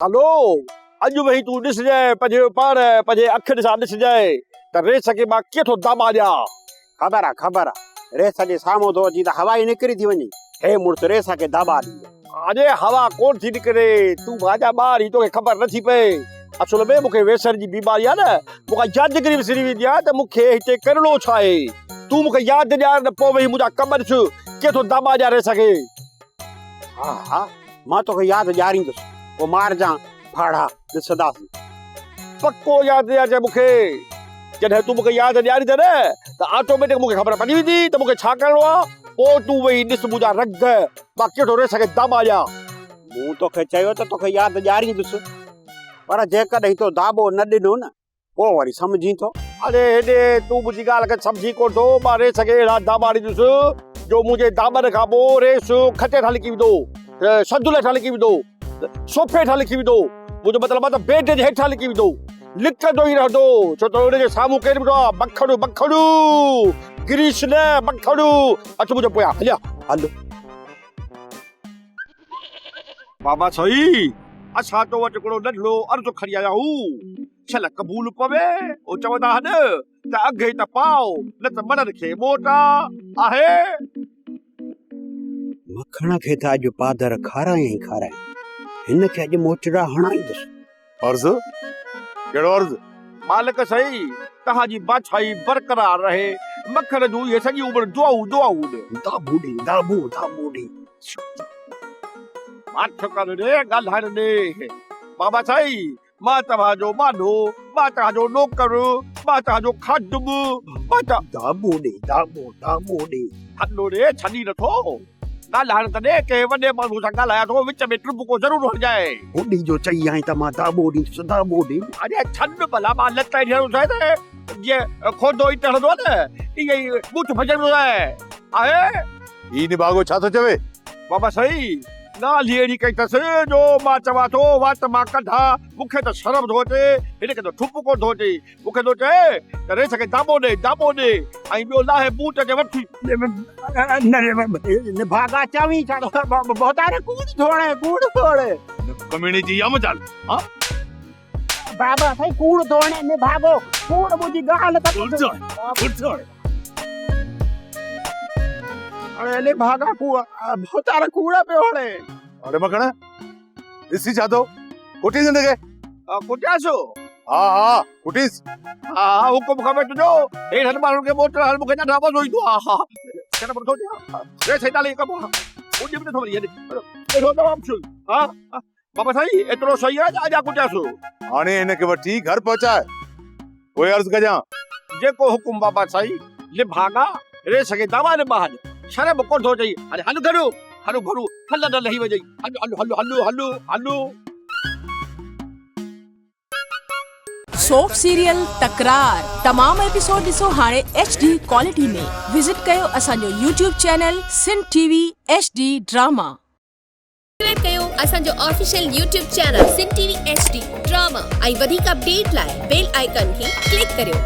हलो अॼु वही तूं ॾिसजांइ पंहिंजे पाण पंहिंजे अखियुनि सां ॾिसजांइ त रेस खे मां केतिरो दाबा ॾियां। ख़बर आहे रेस जे साम्हूं थो अची त हवा ई निकिरी थी वञे। हे मुड़ुस रेस खे दाबा ॾी। अॼे हवा कोन थी निकिरे, तूं भाॼा ॿार ही तोखे ख़बर नथी पए। असुल में मूंखे वेसर जी बीमारी आहे न, मूंखां यादगिरी विसरी वेंदी आहे त मूंखे हिते करिणो छा आहे। तूं मूंखे यादि ॾियार न पोइ वही मुंहिंजा कम ॾिस केतिरो दाबा ॾियां रेस खे। हा मां तोखे यादि ॾियारींदुसि, पोइ मारजां फाड़ा ॾिसंदासीं। पक्को यादि ॾियारजांइ मूंखे। जॾहिं तूं मूंखे यादि ॾियारींदे न त ऑटोमेटिक मूंखे ख़बर पइजी वेंदी त मूंखे छा करिणो आहे। पोइ तूं वही ॾिस मुंहिंजा रग मां केतिरो रेस खे दाबा ॾियां। मूं तोखे चयो त तोखे यादि ॾियारींदुसि, पर जेकॾहिं तो दाबो न ॾिनो न पोइ वरी सम्झी थो। अरे हेॾे तूं मुंहिंजी ॻाल्हि खे सम्झी कोन थो। मां रेस खे अहिड़ा दाबा ॾींदुसि जो मुंहिंजे दाबनि खां पोइ रेस खटे ठां लिकी वेंदो, सदुले ठां लिकी वेंदो, सोफे ठां लिकी वेंदो। मुंहिंजो मतिलबु आहे त बेड जे हेठां लिकी वेंदो, लिकंदो ई रहंदो। छो त हुनजे साम्हूं केरु बीठो आहे? मखणू गिरीश न मखणू। अच मुंहिंजे पोयां हलिया हल। बाबा सही असां तो वटि हिकिड़ो नंढड़ो अर्ज़ु खणी आया हूं। छल क़बूल पवे ओ चवंदा आहिनि त अघे त पाओ न त मननि खे मोटा आहे। मखण खे त अॼु पादर खारायां, हिन खे अॼु मोचड़ा हणाईंदुसि। अर्ज़ु? कहिड़ो अर्ज़ु? मालिक सही तव्हांजी बादशाही बरक़रार रहे। मखण जूं इहे सॼी उमिरि दुआऊं दाबू ॾे। माठ कर रे ॻाल्हाइण ॾे। बाबा साईं मां तव्हांजो मानो, मां तव्हांजो नौकर, मां तव्हांजो खादम, मां दाबू ॾे। हलो रे छॾी नथो ॻाल्हाइण तॾहिं कंहिं वॾे माण्हू सां ॻाल्हायां थो, विच में टुपको ज़रूरु हणजाए। बुढी जो चई आई त मां दाबो ॾे। अरे छॾ भला, मां लत ॾियणो चाहे त जीअं खोदो ई टहंदो आहे न ईअं ई ॿुठ भॼंदो आहे। ई निभागो छा थो चवे? बाबा सही ॻाल्हि अहिड़ी कई अथसि जो मां चवां थो वात मां कढां। मूंखे त शर्म थो अचे, हिनखे त ठुपको थो अचे। मूंखे थो चए त रेस खे दाबो ॾे ऐं ॿियो लाहे बूट जे वठी। निभागा चवी छा बहुतारे कूड़ थोड़े कम्युनिटी जी या मजाल। हां बाबा भाई कूड़ थोड़े निभागो कूड़ मुझी गाल त उठ। अरे निभागा कूड़ बहुतारे कूड़ पे होड़े। अरे मखण इसी जातो कुटी जिंदगी कुटियासो। हा कुटीस। हा हुकुम खबे तुझो हे हन माण्हुनि खे मोटर हल मूंखे ॾाढा मज़ो ईंदो आहे। केॾो बड़ो थो रे सही ताली कबो उन में थो वरी एॾो तमामु सुन। हा बाबा साईं एतिरो सही आहे अॼा कुटियासो। हाणे हिनखे वठी घर पहुचाए कोई अर्ज़ु कजां। जेको हुकुम बाबा साईं। लिभागा रेस खे दावा निभाज शर्म कोन थो चई। अरे हल घरू हल न लही वॼई। हलो। सोप सीरियल तकरार तमाम एपिसोड ॾिसो हाणे HD क्वालिटी में। विजिट कयो असांजो YouTube channel Sindh TV HD drama. Subscribe कयो असांजो official YouTube channel Sindh TV HD drama ऐं वधीक अपडेट लाइ बेल आइकन खे क्लिक करियो।